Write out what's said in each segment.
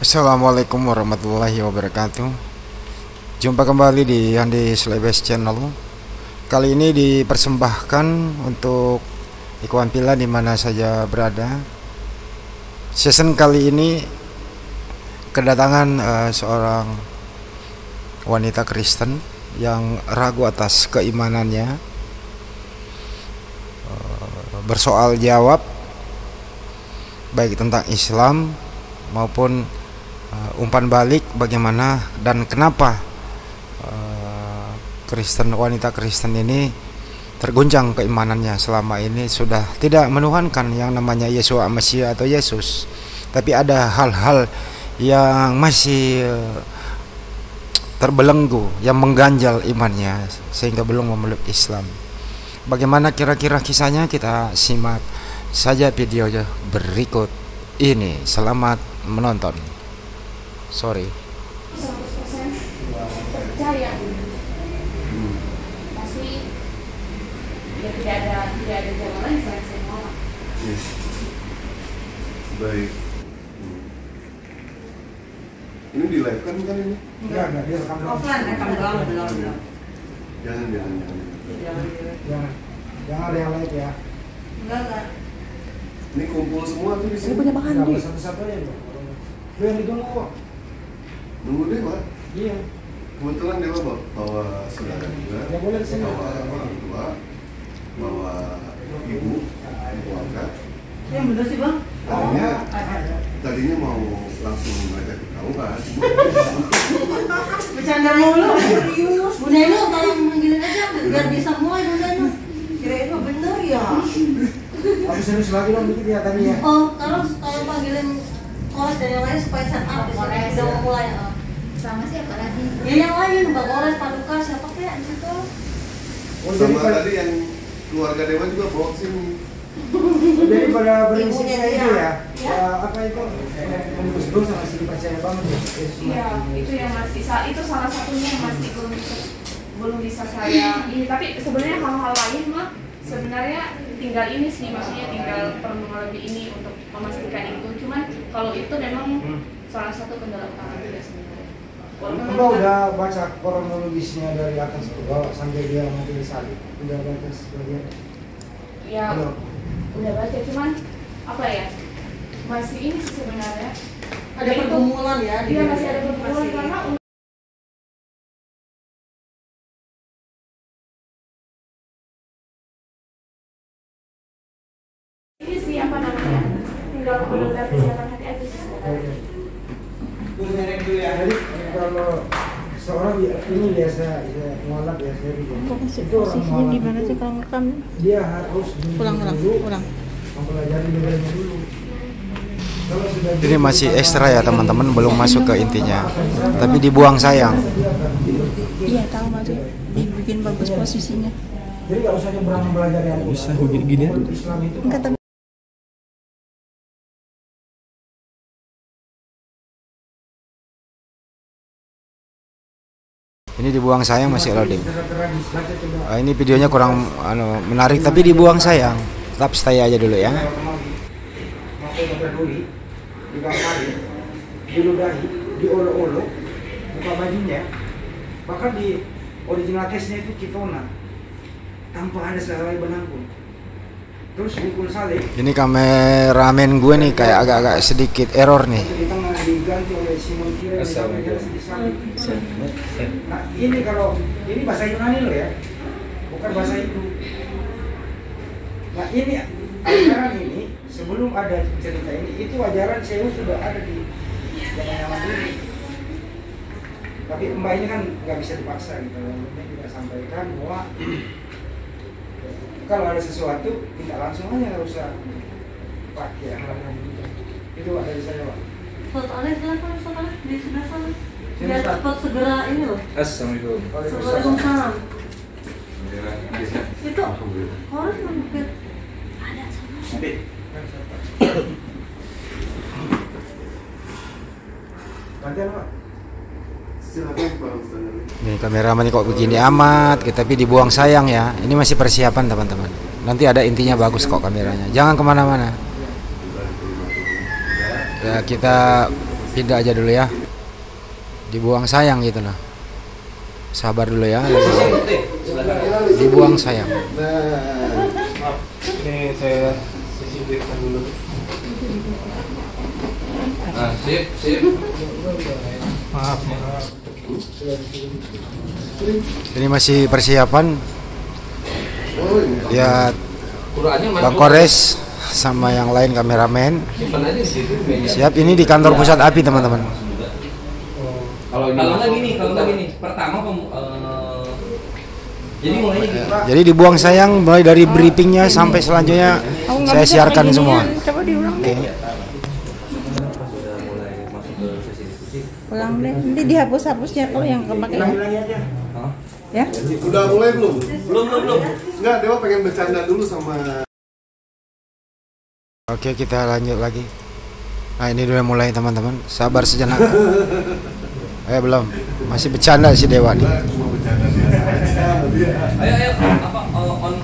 Assalamualaikum warahmatullahi wabarakatuh. Jumpa kembali di Andi Slebes Channel. Kali ini dipersembahkan untuk Ikhwan Fillah di mana saja berada. Season kali ini kedatangan seorang wanita Kristen yang ragu atas keimanannya, bersoal jawab baik tentang Islam maupun umpan balik bagaimana dan kenapa wanita Kristen ini terguncang keimanannya selama ini sudah tidak menuhankan yang namanya Yesua Mesias atau Yesus, tapi ada hal-hal yang masih terbelenggu yang mengganjal imannya sehingga belum memeluk Islam. Bagaimana kira-kira kisahnya, kita simak saja video berikut ini. Selamat menonton. Sorry. 100% percaya pasti ya tidak ada jalan lain selain saya menolak. Baik. Ini di live kan ini? Enggak, dia rekam doang. Offline, rekam doang, belum. Jangan. Jangan ada yang live ya. Enggak. Ini kumpul semua tuh di Ini sini. punya Bang Andi. Satu-satu aja bro. Lu yang ditunggu kok. Nunggu deh, Pak. Iya. Kebetulan dia bawa saudara juga, Ya boleh di sini. bawa orang tua, bawa ibu angkat. Yang bener sih Bang. Tadinya mau langsung ngajak ke KUA, Bercanda mulu, serius. Bu Neno tolong manggilin aja biar bisa mulai Bu Neno. Kirain mah bener ya. Aku serius lagi dong dikit ya tadi ya. Oh, tolong panggilin Kores dan yang lain supaya set up di sini udah mau mulai. Sama siapa lagi? Ya yang lain, Mbak Kores, Paduka, siapa kayak di situ? Oh, jadi sama pada, tadi yang keluarga Dewa juga bawa ke sini. jadi pada prinsipnya Ibunya itu ya. dia. Apa itu? Menembus dosa masih dipercaya banget ya. Iya, itu yang masih itu salah satunya yang masih belum bisa saya ini. Tapi sebenarnya hal-hal lain mah sebenarnya tinggal ini sih, maksudnya tinggal perlu lebih ini untuk memastikan itu. Cuman kalau itu memang salah satu kendala utama juga sebenarnya. Enggak, udah baca kronologisnya dari atas ke bawah sampai dia mati salib. Udah baca sebagian. Ya, udah baca, cuman apa ya? Masih ini sih sebenarnya. Ada pergumulan ya? Iya, masih ada pergumulan karena ini sih apa namanya? Tinggal mendengar kesehatan hati aja sih sebenarnya. Jadi kalau seorang ini biasa ya, mualaf biasa itu orang mualaf Gimana itu sih kalau ngerekam? dia harus Ulang. mempelajari nilainya dulu. Kalau sudah Ini masih ekstra ya teman-teman, belum masuk ke intinya, tapi dibuang sayang. Iya tahu masih dibikin bagus posisinya. Jadi nggak usah nyebrang belajar yang Bisa gini aja. Islam itu Enggak tapi Ini dibuang sayang masih loading. tragis. Baca coba. Ini videonya kurang menarik tapi dibuang sayang. Tetap stay aja dulu ya. Mau berduri, dibakari, diludahi, diolok-olok, buka bajunya, bahkan di original case-nya itu Citona, tanpa ada sehelai benang pun. Terus pukul salib, Ini kameramen gue nih kayak agak-agak sedikit error nih. di tengah diganti oleh Simon Kira di tengah jelas disalib. Nah ini kalau ini bahasa Yunani loh ya, bukan bahasa Hindu. Nah ini ajaran ini sebelum ada cerita ini itu ajaran Zeus sudah ada di zaman dulu. Tapi Mbak ini kan nggak bisa dipaksa gitu. Yang penting kita sampaikan bahwa kalau ada sesuatu tidak langsung aja, nggak usah pakai hal-hal gitu. Itu Pak dari saya Pak. Soalnya silakan soalnya di sebelah sana. Sini, Biar Ustaz. cepat segera ini loh. Assalamualaikum. Waalaikumsalam. Itu Kores mampir. Gantian Pak. Silakan Pak Ustaz. Nih kameramen kok begini amat, tapi dibuang sayang ya. Ini masih persiapan teman-teman. Nanti ada intinya bagus kok kameranya. Jangan kemana-mana. Ya kita pindah aja dulu ya, dibuang sayang gitu loh. Sabar dulu ya, dibuang sayang. Nah, Ini saya sisipkan dulu. Nah, sip. Maaf. Ini masih persiapan oh ini. ya, Qur'annya mana? Bang Kores sama yang lain kameramen Simpan aja di situ. siap. Ini di kantor pusat API teman-teman. Kalau nggak gini, pertama jadi mulainya gitu. Jadi dibuang sayang mulai dari briefingnya sampai selanjutnya Aku nggak saya bisa siarkan kayak semua. ginian. Coba diulang deh. Oke. Sudah mulai masuk ke sesi diskusi. Ulang deh. Nanti dihapus-hapusnya kalau yang kemakai. Ulangi aja. Hah? Ya. Udah mulai belum? Belum. Enggak, Dewa pengen bercanda dulu sama. Oke, kita lanjut lagi. Nah, ini udah mulai teman-teman. Sabar sejenak. Belum. Masih bercanda si Dewa nih. Cuma bercanda biasa. Ayo, apa on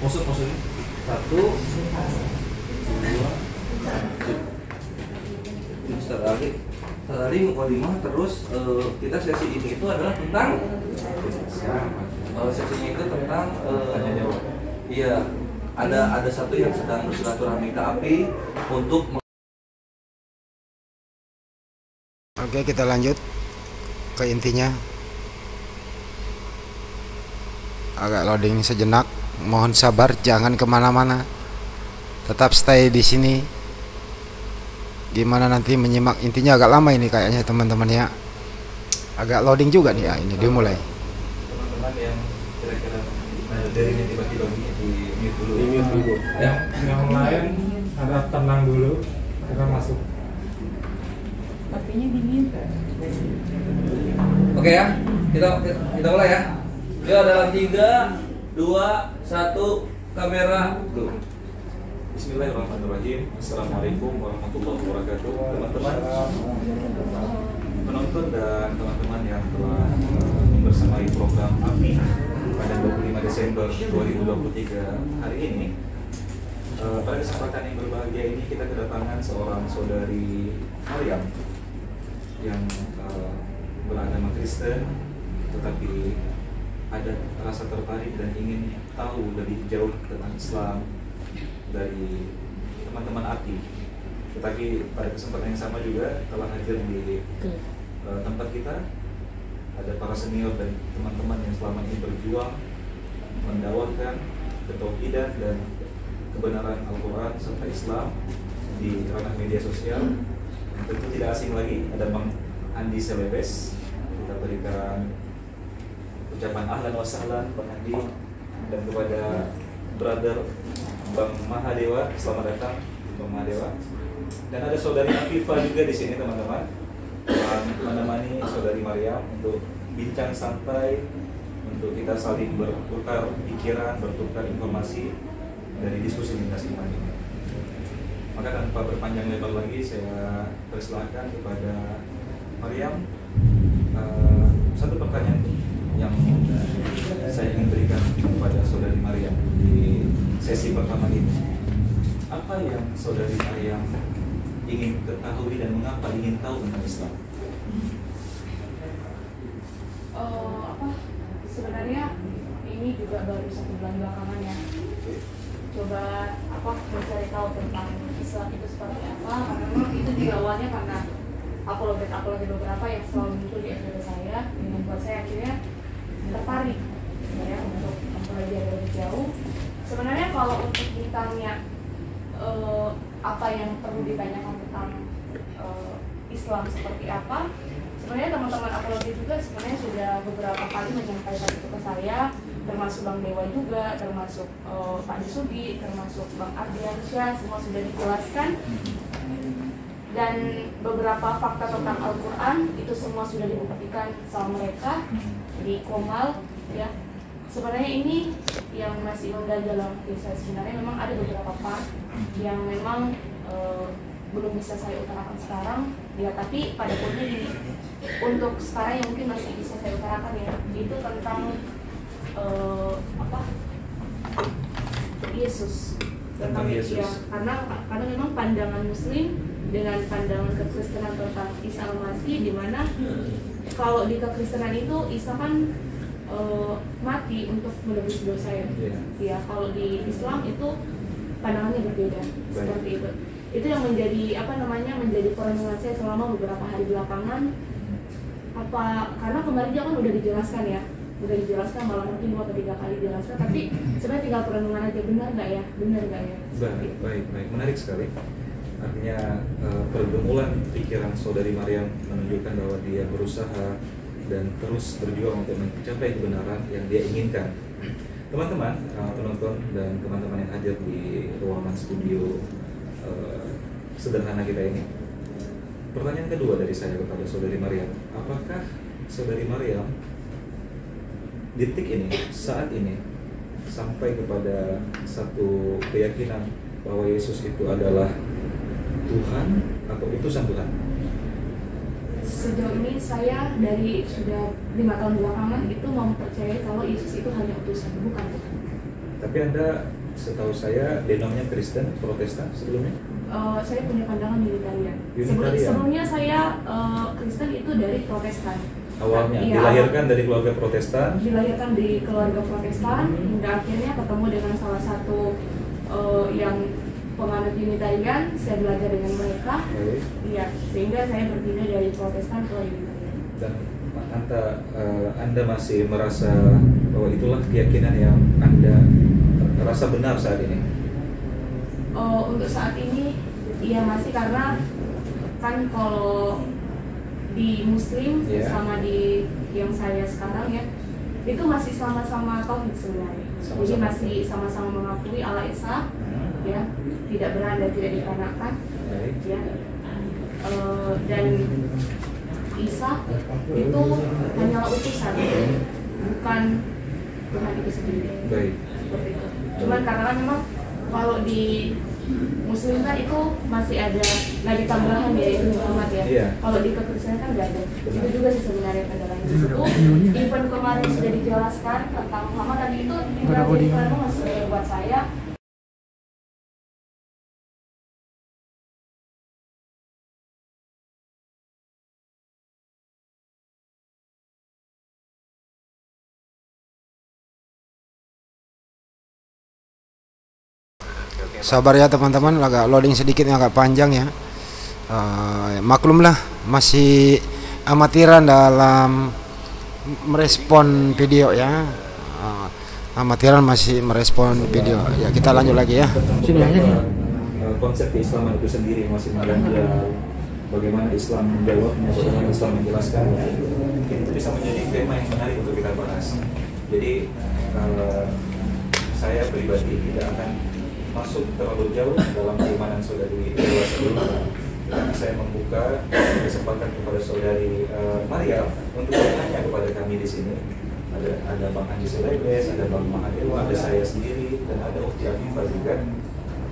pose. 1, 2, tadi mukadimah. Terus kita sesi ini itu adalah tentang sesinya itu tentang iya, ada satu yang sedang bersilaturahmi ke API untuk Oke, kita lanjut ke intinya. Agak loading sejenak. Mohon sabar, jangan kemana-mana. Tetap stay di sini. Gimana nanti menyimak intinya agak lama ini kayaknya teman-teman ya. Agak loading juga nih ya. Ini dimulai. teman-teman yang kira-kira dari ini tiba-tiba di mute dulu. Ya. Yang lain harap tenang dulu, kita masuk. Apinya dingin. Oke ya, kita mulai ya. Ya, dalam 3, 2, 1, kamera. Bismillahirrahmanirrahim. Assalamualaikum warahmatullahi wabarakatuh. Teman-teman penonton dan teman-teman yang telah membersamai program API pada 25 Desember 2023 hari ini. Pada kesempatan yang berbahagia ini kita kedatangan seorang saudari Maryam yang beragama Kristen, tetapi ada rasa tertarik dan ingin tahu lebih jauh tentang Islam dari teman-teman API. Tetapi pada kesempatan yang sama juga telah hadir di tempat kita ada para senior dan teman-teman yang selama ini berjuang mendakwahkan ketauhidan dan kebenaran Al-Quran serta Islam di ranah media sosial. Tentu tidak asing lagi ada Bang Andi Selebes. Kita berikan ucapan ahlan wa sahlan Bang Andi, dan kepada brother Bang Mahadewa, selamat datang Bang Mahadewa. Dan ada saudari Afifah juga di sini teman-teman, menemani saudari Maryam untuk bincang santai, untuk kita saling bertukar pikiran, bertukar informasi dari diskusi lintas iman ini. Maka tanpa berpanjang lebar lagi, saya persilahkan kepada Maryam satu pertanyaan yang saya ingin berikan kepada saudari Maryam di sesi pertama ini. Apa yang saudari Maryam ingin ketahui dan mengapa ingin tahu tentang Islam? Sebenarnya ini juga baru 1 bulan belakangan ya. Coba mencari tahu tentang Islam itu seperti apa, karena memang itu juga awalnya karena apologet beberapa yang selalu muncul di FB saya, yang membuat saya akhirnya tertarik ya untuk mempelajari lebih jauh. Sebenarnya kalau untuk ditanya apa yang perlu ditanyakan tentang Islam seperti apa, sebenarnya teman-teman apologet juga sebenarnya sudah beberapa kali menyampaikan itu ke saya, termasuk Bang Dewa juga, termasuk Pak Disugi, termasuk Bang Ardiansyah, semua sudah dijelaskan. Dan beberapa fakta tentang Al-Quran itu semua sudah dibuktikan sama mereka di Komal ya. Sebenarnya ini yang masih mengganjal dalam hati saya, sebenarnya memang ada beberapa part yang memang belum bisa saya utarakan sekarang ya, tapi pada poinnya ini untuk sekarang yang mungkin masih bisa saya utarakan ya, itu tentang Yesus tentang Yesus. Ya, karena memang pandangan Muslim dengan pandangan kekristenan tentang Isa Al-Masih, di mana kalau di kekristenan itu Isa kan mati untuk menebus dosa ya. Ya, kalau di Islam itu pandangannya berbeda. Seperti itu. Itu yang menjadi menjadi perenungan saya selama beberapa hari belakangan. Karena kemarin dia kan udah dijelaskan ya, malah mungkin 2 atau 3 kali dijelaskan, tapi sebenarnya tinggal perenungan aja, benar nggak ya? Baik, menarik sekali. Artinya pergumulan pikiran saudari Maryam menunjukkan bahwa dia berusaha dan terus berjuang untuk mencapai kebenaran yang dia inginkan. Teman-teman, penonton dan teman-teman yang hadir di ruangan studio sederhana kita ini, pertanyaan kedua dari saya kepada saudari Maryam, apakah saudari Maryam detik ini, saat ini, sampai kepada satu keyakinan bahwa Yesus itu adalah Tuhan atau utusan Tuhan? Sejauh ini saya dari sudah 5 tahun belakangan itu mempercayai kalau Yesus itu hanya utusan, bukan Tuhan. Tapi Anda, setahu saya, denomnya Kristen, Protestan sebelumnya? Saya punya pandangan Unitarian. Unitarian. Sebelumnya saya Kristen itu dari Protestan. Awalnya Ya, dilahirkan dari keluarga Protestan. Dilahirkan di keluarga Protestan, hingga akhirnya ketemu dengan salah satu yang penganut Unitarian. Saya belajar dengan mereka. Iya, sehingga saya berpindah dari Protestan ke Unitarian. Dan Anda masih merasa bahwa itulah keyakinan yang Anda rasa benar saat ini? Untuk saat ini iya masih, karena kan kalau di Muslim sama di yang saya sekarang ya, itu masih sama-sama tauhid sebenarnya. Jadi masih sama-sama mengakui Allah Esa, ya, tidak berada, tidak dikanakan, ya. Dan Isa itu hanyalah utusan, bukan Tuhan itu sendiri. Baik. Seperti itu. Cuman karena kan memang kalau di Muslim kan itu masih ada nabi tambahan ya, itu Muhammad ya. Iya. Kalau di kekristenan kan nggak ada. Itu juga sih sebenarnya pandangan itu. Even kemarin sudah dijelaskan tentang Muhammad, tadi itu tinggal jadi perenungan buat saya. Sabar ya teman-teman, agak loading sedikit, agak panjang ya. Maklumlah masih amatiran dalam merespon video ya. Amatiran masih merespon video. Ya, kita lanjut lagi ya. Sini aja nih. Konsep keislaman itu sendiri masih mengganjal. Bagaimana Islam menjawabnya, bagaimana Islam menjelaskannya. Itu bisa menjadi tema yang menarik untuk kita bahas. Jadi saya pribadi tidak akan masuk terlalu jauh dalam keimanan saudari Dewa sebelumnya. Saya membuka kesempatan kepada saudari Maria untuk bertanya kepada kami di sini. Ada Bang Andi Selebes, ada Bang Mahadewa, ada saya sendiri, dan ada Ukti Afifah juga.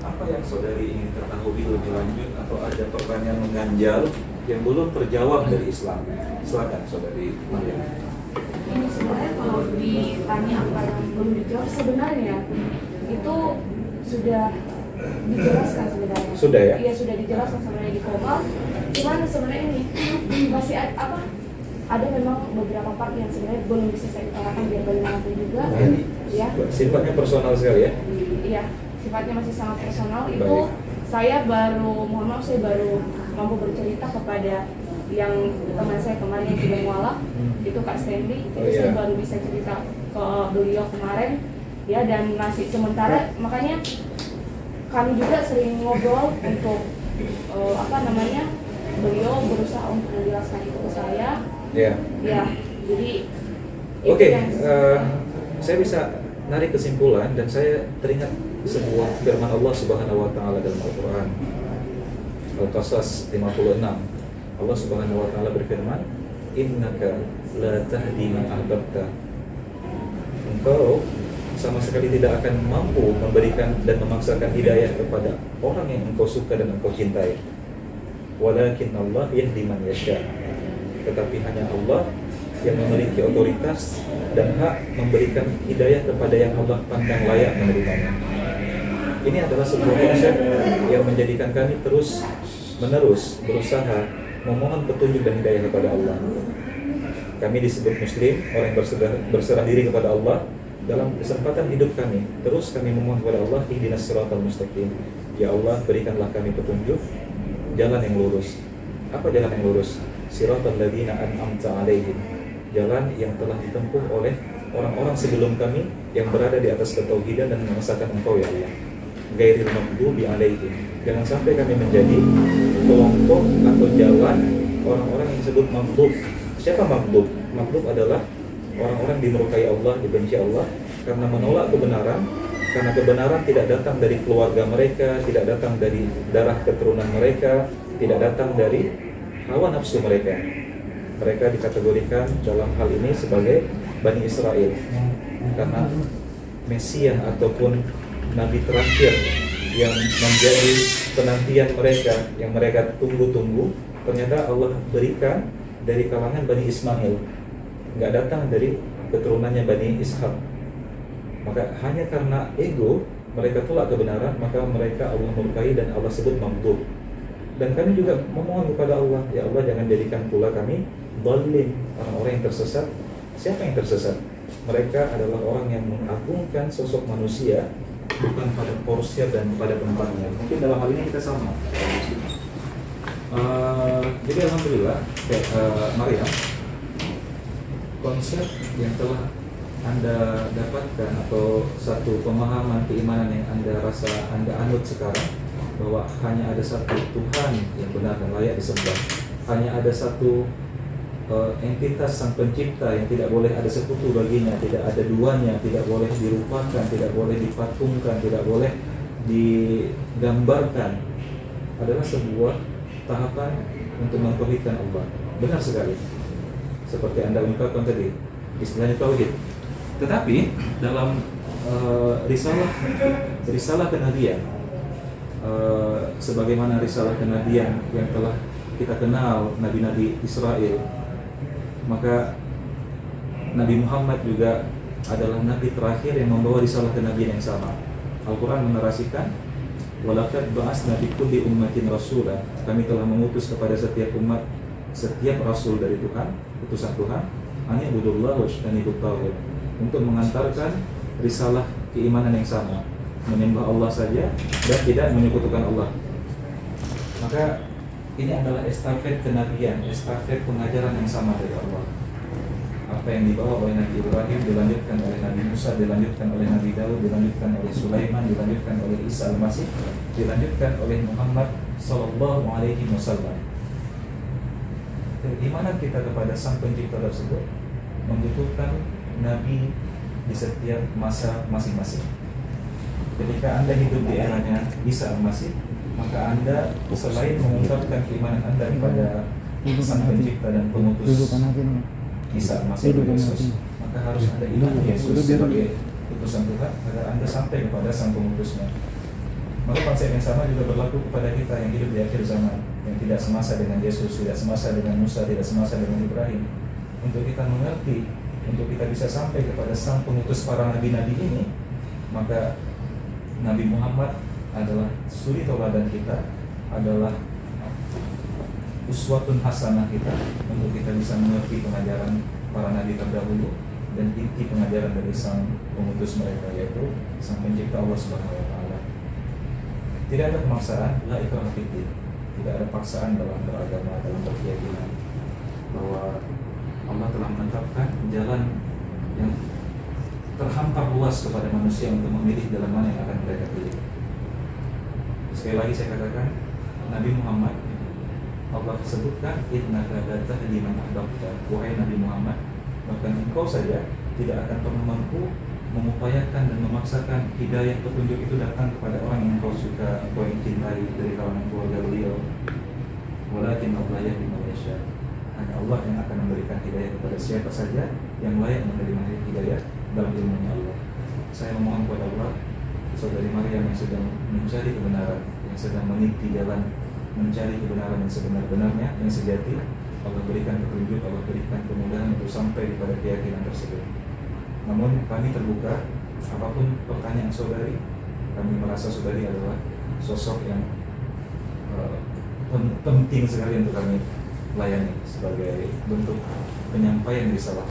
Apa yang saudari ingin ketahui lebih lanjut, atau ada pertanyaan mengganjal yang belum terjawab dari Islam? Silakan saudari Maria. Ini sebenarnya kalau ditanya apa yang belum dijawab, sebenarnya itu sudah dijelaskan sebenarnya. Sudah ya? Iya, sudah dijelaskan sebenarnya di Komal. Cuman sebenarnya ini masih ada memang beberapa part yang sebenarnya belum bisa saya utarakan biar bagaimanapun juga. Ya. Sifatnya personal sekali ya? Iya, sifatnya masih sangat personal. Baik. Itu saya baru mampu bercerita kepada yang teman saya kemarin yang sudah mualaf, itu Kak Stanley. Itu saya baru bisa cerita ke beliau kemarin. Ya, dan masih sementara, makanya kami juga sering ngobrol untuk beliau berusaha untuk menjelaskan itu ke saya. Ya. Ya, jadi Oke, saya bisa narik kesimpulan dan saya teringat sebuah firman Allah Subhanahu wa taala dalam Al-Qur'an. Al-Qasas 56. Allah Subhanahu wa taala berfirman, "Innaka la tahdi man ahbabta." Engkau sama sekali tidak akan mampu memberikan dan memaksakan hidayah kepada orang yang engkau suka dan engkau cintai. Walakin Allah yahdi man yasha. Tetapi hanya Allah yang memiliki otoritas dan hak memberikan hidayah kepada yang Allah pandang layak menerimanya. Ini adalah sebuah konsep yang menjadikan kami terus menerus berusaha memohon petunjuk dan hidayah kepada Allah. Kami disebut Muslim, orang yang berserah diri kepada Allah. Dalam kesempatan hidup kami, terus kami memohon kepada Allah, ihdinas siratal mustaqim. Ya Allah, berikanlah kami petunjuk jalan yang lurus. Apa jalan yang lurus? Siratal ladzina an'amta 'alaihim. Jalan yang telah ditempuh oleh orang-orang sebelum kami yang berada di atas ketauhidan dan mengesahkan Engkau ya Allah. Ghairil maghdubi 'alaihim. Jangan sampai kami menjadi kelompok atau jalan orang-orang yang disebut maghdub. Siapa maghdub? Maghdub adalah orang-orang dimurkai Allah, dibenci Allah karena menolak kebenaran, karena kebenaran tidak datang dari keluarga mereka, tidak datang dari darah keturunan mereka, tidak datang dari hawa nafsu mereka. Mereka dikategorikan dalam hal ini sebagai Bani Israel karena Mesias ataupun Nabi terakhir yang menjadi penantian mereka, yang mereka tunggu-tunggu, ternyata Allah berikan dari kalangan Bani Ismail, nggak datang dari keturunannya Bani Ishaq. Maka hanya karena ego mereka tolak kebenaran, maka mereka Allah murkai dan Allah sebut maghdub. Dan kami juga memohon kepada Allah, ya Allah jangan jadikan pula kami dhalim, orang-orang yang tersesat. Siapa yang tersesat? Mereka adalah orang yang mengagungkan sosok manusia bukan pada porsi dan pada tempatnya. Mungkin dalam hal ini kita sama. Jadi alhamdulillah, Maria, konsep yang telah Anda dapatkan atau satu pemahaman keimanan yang Anda rasa Anda anut sekarang, bahwa hanya ada satu Tuhan yang benar dan layak disembah, hanya ada satu entitas Sang Pencipta yang tidak boleh ada sekutu baginya, tidak ada duanya, tidak boleh dirupakan, tidak boleh dipatungkan, tidak boleh digambarkan, adalah sebuah tahapan untuk mentauhidkan Allah. Benar sekali, seperti Anda ungkapkan tadi, istilahnya tauhid. Tetapi dalam risalah kenabian, sebagaimana risalah kenabian yang telah kita kenal nabi-nabi Israel, maka Nabi Muhammad juga adalah nabi terakhir yang membawa risalah kenabian yang sama. Al-Quran menarasikan, walaqad ba'atsna fi kulli ummatin rasula, kami telah mengutus kepada setiap umat, setiap rasul dari Tuhan, utusan Tuhan, an ibudullah wajtanibut taghut, untuk mengantarkan risalah keimanan yang sama, menyembah Allah saja dan tidak menyekutukan Allah. Maka ini adalah estafet kenabian, estafet pengajaran yang sama dari Allah. Apa yang dibawa oleh Nabi Ibrahim dilanjutkan oleh Nabi Musa, dilanjutkan oleh Nabi Daud, dilanjutkan oleh Sulaiman, dilanjutkan oleh Isa Al-Masih, dilanjutkan oleh Muhammad Sallallahu Alaihi Wasallam. Keimanan kita kepada Sang Pencipta tersebut membutuhkan Nabi di setiap masa masing-masing. Ketika Anda hidup di eranya Isa Al-Masih, maka Anda selain mengungkapkan keimanan Anda kepada Sang Pencipta dan Pengutus Isa Al-Masih Yesus, maka harus ada iman Yesus sebagai utusan Tuhan agar Anda sampai kepada Sang Pengutusnya. Maka konsep yang sama juga berlaku kepada kita yang hidup di akhir zaman, yang tidak semasa dengan Yesus, tidak semasa dengan Musa, tidak semasa dengan Ibrahim. Untuk kita mengerti, untuk kita bisa sampai kepada Sang Pengutus para nabi-nabi ini, maka Nabi Muhammad adalah suri tauladan kita, adalah uswatun hasanah kita, untuk kita bisa mengerti pengajaran para nabi terdahulu dan inti pengajaran dari Sang Pengutus mereka, yaitu Sang Pencipta Allah Subhanahu wa Ta'ala. Tidak ada pemaksaan, la ikraha fid din. Tidak ada paksaan dalam beragama, dalam berkeyakinan, bahwa Allah telah menetapkan jalan yang terhampar luas kepada manusia untuk memilih jalan mana yang akan mereka pilih. Sekali lagi saya katakan, Nabi Muhammad, Allah sebutkan, innaka la tahdi man ahbabta, wahai Nabi Muhammad, bahkan engkau saja tidak akan pernah mampu mengupayakan dan memaksakan hidayah petunjuk itu datang kepada orang yang engkau suka, engkau yang cintai dari kalangan keluarga beliau. Walakin Allah yahdi man yasha. Hanya Allah yang akan memberikan hidayah kepada siapa saja yang layak menerima hidayah dalam ilmunya Allah. Saya memohon kepada Allah, saudari Maryam yang sedang mencari kebenaran, yang sedang meniti jalan mencari kebenaran yang sebenar-benarnya, yang sejati, Allah berikan petunjuk, Allah berikan kemudahan untuk sampai kepada keyakinan tersebut. Namun kami terbuka, apapun pertanyaan saudari, kami merasa saudari adalah sosok yang penting sekali untuk kami layani sebagai bentuk penyampaian risalah.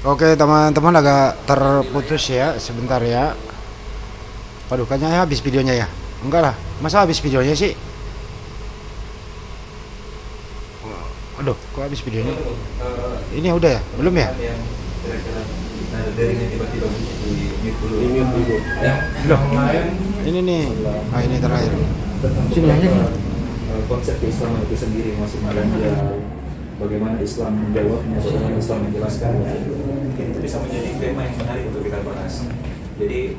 Oke teman-teman, agak terputus ya sebentar ya. Waduh, kayaknya habis videonya ya. Enggak lah, masa habis videonya sih? Aduh, kok habis videonya? Ini udah ya? Belum ya? Ini dulu. Ya, Loh, ini nih. Ah, ini terakhir. Sini aja nih. Konsep keislaman itu sendiri masih dia bagaimana Islam menjawabnya, bagaimana Islam menjelaskannya, itu bisa menjadi tema yang menarik untuk kita bahas. Jadi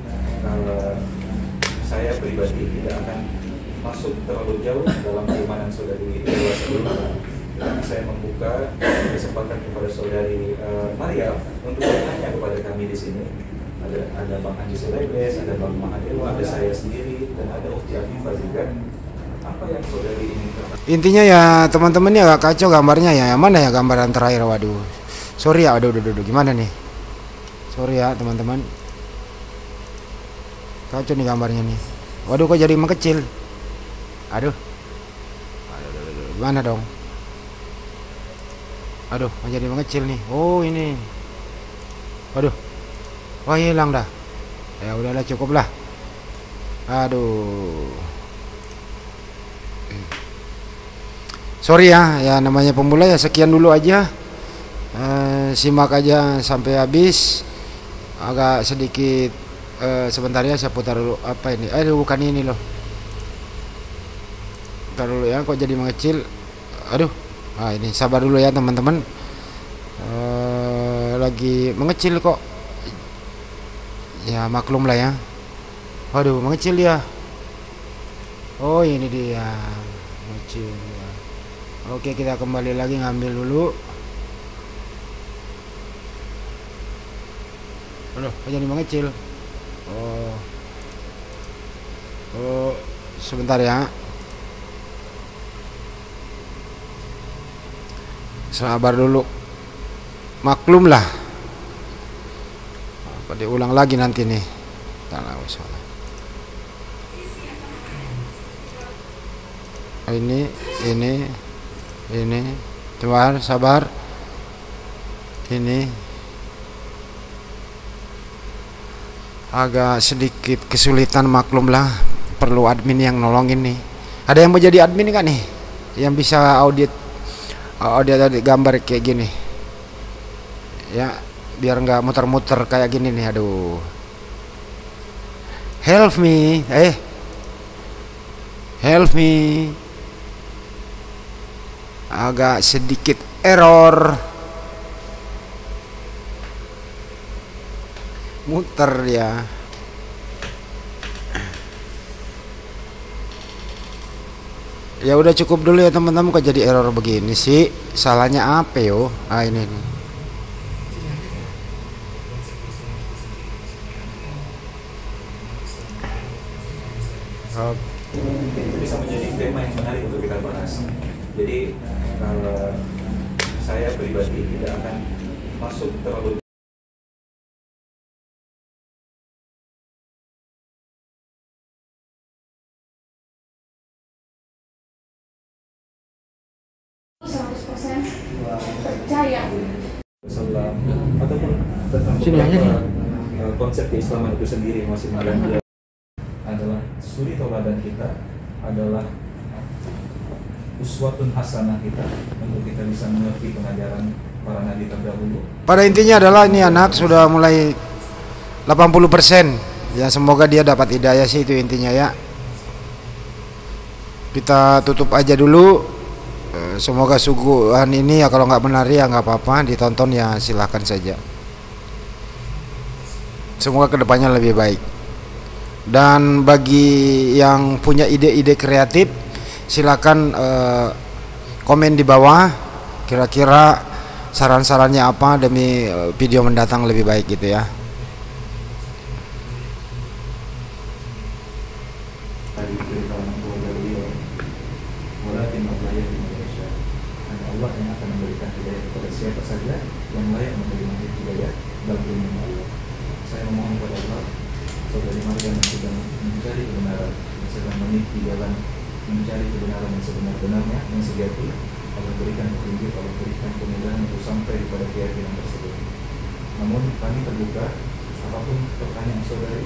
saya pribadi tidak akan masuk terlalu jauh dalam keimanan saudari Dewa sebelumnya. Saya membuka kesempatan kepada saudari Maria untuk bertanya kepada kami di sini. Ada Bang Haji Selebes, ada Bang Mahadewa, ada saya sendiri, dan ada Ukti Afifah juga. Apa yang saudari inginkan? Intinya ya teman-teman, ya agak kacau gambarnya ya. Mana ya gambaran terakhir? Waduh, sorry ya. Aduh, gimana nih? Sorry ya teman-teman, kacau nih gambarnya nih. Waduh, kok jadi mengecil? Aduh, gimana dong? Aduh, kok jadi mengecil nih? Oh ini. Waduh, wah hilang dah. Ya udahlah, cukup lah. Aduh, sorry ya namanya pemula ya, sekian dulu aja. Simak aja sampai habis. Agak sedikit sebentar ya, saya putar dulu. Apa ini? Bukan ini loh. Putar dulu ya, kok jadi mengecil. Aduh, ini sabar dulu ya teman-teman. Lagi mengecil kok. Ya maklum lah ya. Waduh, mengecil ya. Oh ini dia, mengecil ya. Oke, kita kembali lagi, ngambil dulu. Aduh, kok jadi mengecil? Oh, sebentar ya. Sabar dulu. Maklum lah. Apa diulang lagi nanti nih? Ini. Sabar. Ini agak sedikit kesulitan, maklum lah. Perlu admin yang nolongin nih. Ada yang mau jadi admin kan nih? Yang bisa audit gambar kayak gini. Ya, biar nggak muter-muter kayak gini nih. Aduh. Help me. Help me. Agak sedikit error. Muter ya. Ya udah cukup dulu ya teman-teman, kok jadi error begini sih? Salahnya apa yo? Ini nih. Itu bisa menjadi tema yang menarik untuk kita bahas. Jadi saya pribadi tidak akan masuk terlalu percaya ataupun tentang konsep keislaman itu sendiri masih dia adalah suri tauladan kita, adalah uswatun hasanah kita untuk kita bisa mengerti pengajaran para nabi terdahulu. Pada intinya adalah ini anak sudah mulai 80%. Ya semoga dia dapat hidayah sih, itu intinya ya. Kita tutup aja dulu. Semoga suguhan ini ya, kalau nggak benar ya nggak apa-apa, ditonton ya silahkan saja. Semoga kedepannya lebih baik. Dan bagi yang punya ide-ide kreatif, silakan komen di bawah. Kira-kira saran-sarannya apa demi video mendatang lebih baik gitu ya. Allah yang akan memberikan hidayah kepada siapa saja yang layak menerima hidayah dalam ilmu Allah. Saya memohon kepada Allah, saudari Maria yang sedang mencari kebenaran, yang sedang meniti jalan mencari kebenaran yang sebenar-benarnya, yang sejati, Allah berikan petunjuk, Allah berikan kemudahan untuk sampai kepada keyakinan tersebut. Namun kami terbuka apapun pertanyaan saudari.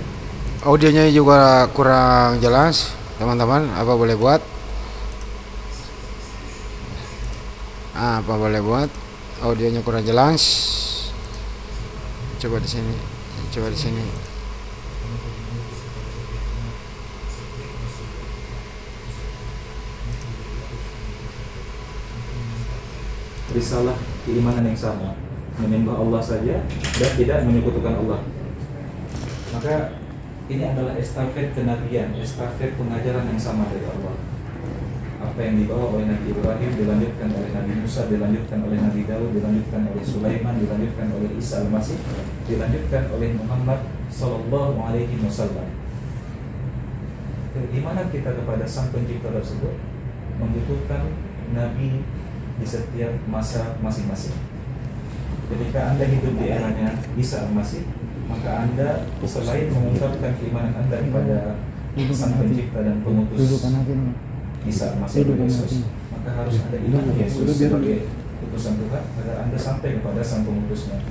Audionya juga kurang jelas, teman-teman. Apa boleh buat? Apa boleh buat? Audionya kurang jelas. Coba di sini. Coba di sini. Risalah keimanan yang sama, menyembah Allah saja dan tidak menyekutukan Allah. Maka ini adalah estafet kenabian, estafet pengajaran yang sama dari Allah. Apa yang dibawa oleh Nabi Ibrahim dilanjutkan oleh Nabi Musa, dilanjutkan oleh Nabi Daud, dilanjutkan oleh Sulaiman, dilanjutkan oleh Isa Al-Masih, dilanjutkan oleh Muhammad Sallallahu Alaihi Wasallam. Keimanan kita kepada Sang Pencipta tersebut membutuhkan Nabi di setiap masa masing-masing. Ketika Anda hidup di eranya Isa Al-Masih, maka Anda selain mengungkapkan keimanan Anda kepada Sang Pencipta dan Pengutus Isa Al-Masih Yesus, maka harus Anda iman Yesus sebagai utusan Tuhan agar Anda sampai kepada Sang Pengutusnya.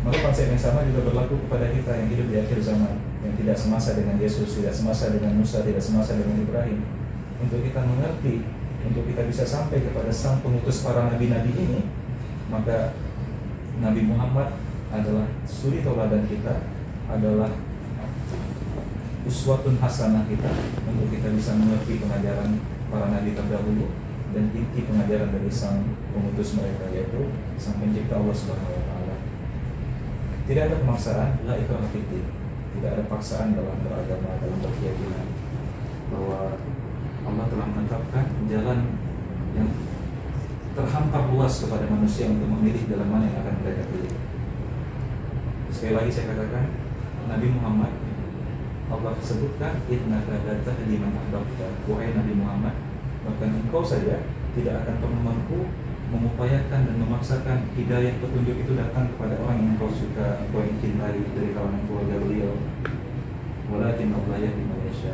Maka konsep yang sama juga berlaku kepada kita yang hidup di akhir zaman, yang tidak semasa dengan Yesus, tidak semasa dengan Musa, tidak semasa dengan Ibrahim. Untuk kita mengerti, untuk kita bisa sampai kepada Sang Pengutus para nabi-nabi ini, maka Nabi Muhammad adalah suri tauladan kita, adalah uswatun hasanah kita, untuk kita bisa mengerti pengajaran para nabi terdahulu dan inti pengajaran dari Sang Pengutus mereka, yaitu Sang Pencipta Allah Subhanahu wa Ta'ala. Tidak ada pemaksaan, la ikraha fiddin. Tidak ada paksaan dalam beragama, dalam berkeyakinan bahwa Allah telah menetapkan jalan yang terhampar luas kepada manusia untuk memilih dalam mana yang akan mereka pilih. Sekali lagi saya katakan, Nabi Muhammad, Allah sebutkan innaka la tahdi man ahbabta, wahai Nabi Muhammad, bahkan engkau saja tidak akan pernah mampu mengupayakan dan memaksakan hidayah petunjuk itu datang kepada orang yang engkau suka, engkau yang cintai dari kalangan keluarga beliau. Walakin Allah yahdi man yasha.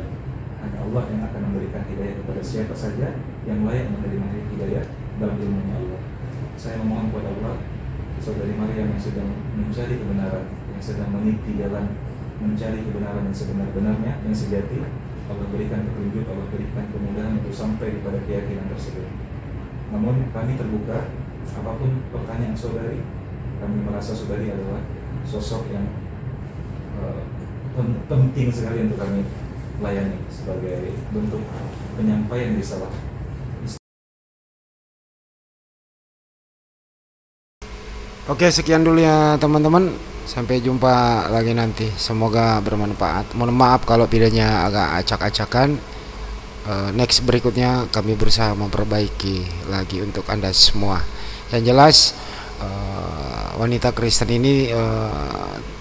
Hanya Allah yang akan memberikan hidayah kepada siapa saja yang layak menerima hidayah dalam ilmunya Allah. Saya memohon kepada Allah, saudari Maria yang sedang mencari kebenaran, yang sedang meniti jalan mencari kebenaran yang sebenar-benarnya, yang sejati, Allah berikan petunjuk, Allah berikan kemudahan untuk sampai kepada keyakinan tersebut. Namun kami terbuka, apapun pertanyaan saudari, kami merasa saudari adalah sosok yang penting sekali untuk kami layani sebagai bentuk penyampaian risalah. Oke, sekian dulu ya teman-teman. Sampai jumpa lagi nanti. Semoga bermanfaat. Mohon maaf kalau videonya agak acak-acakan. Next berikutnya kami berusaha memperbaiki lagi untuk Anda semua. Yang jelas wanita Kristen ini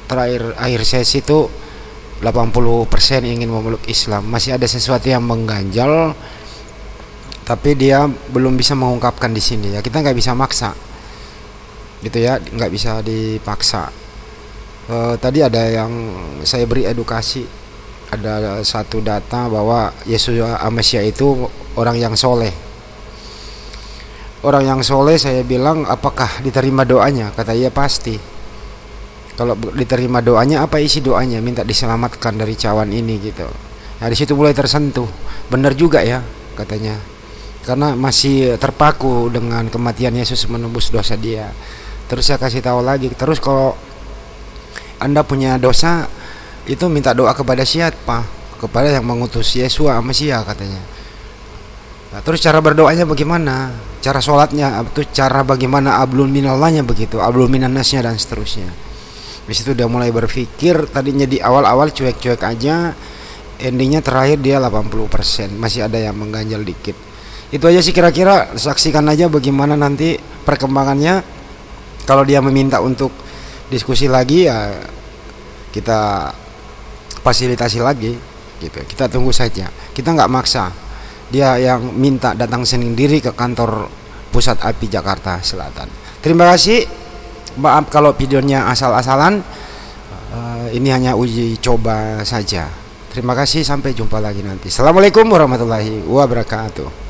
terakhir akhir sesi itu 80% ingin memeluk Islam. Masih ada sesuatu yang mengganjal, tapi dia belum bisa mengungkapkan di sini. Ya kita nggak bisa maksa, gitu ya, nggak bisa dipaksa. Tadi ada yang saya beri edukasi, ada satu data bahwa Yesus Al-Masih itu orang yang soleh. Orang yang soleh, saya bilang apakah diterima doanya? Kata iya pasti. Kalau diterima doanya, apa isi doanya? Minta diselamatkan dari cawan ini gitu. Nah di situ mulai tersentuh. Benar juga ya katanya, karena masih terpaku dengan kematian Yesus menembus dosa dia. Terus saya kasih tahu lagi, terus kalau Anda punya dosa itu minta doa kepada siapa? Kepada yang mengutus Yesus Al-Masih katanya. Nah, terus cara berdoanya bagaimana? Cara sholatnya, itu cara bagaimana ablun minallahnya begitu, ablun minannasnya dan seterusnya. Di situ udah mulai berpikir, tadinya di awal-awal cuek-cuek aja, endingnya terakhir dia 80%, masih ada yang mengganjal dikit. Itu aja sih kira-kira, saksikan aja bagaimana nanti perkembangannya. Kalau dia meminta untuk diskusi lagi ya kita fasilitasi lagi gitu. Kita tunggu saja. Kita nggak maksa. Dia yang minta datang sendiri ke kantor Pusat API Jakarta Selatan. Terima kasih. Maaf kalau videonya asal-asalan. Ini hanya uji coba saja. Terima kasih, sampai jumpa lagi nanti. Assalamualaikum warahmatullahi wabarakatuh.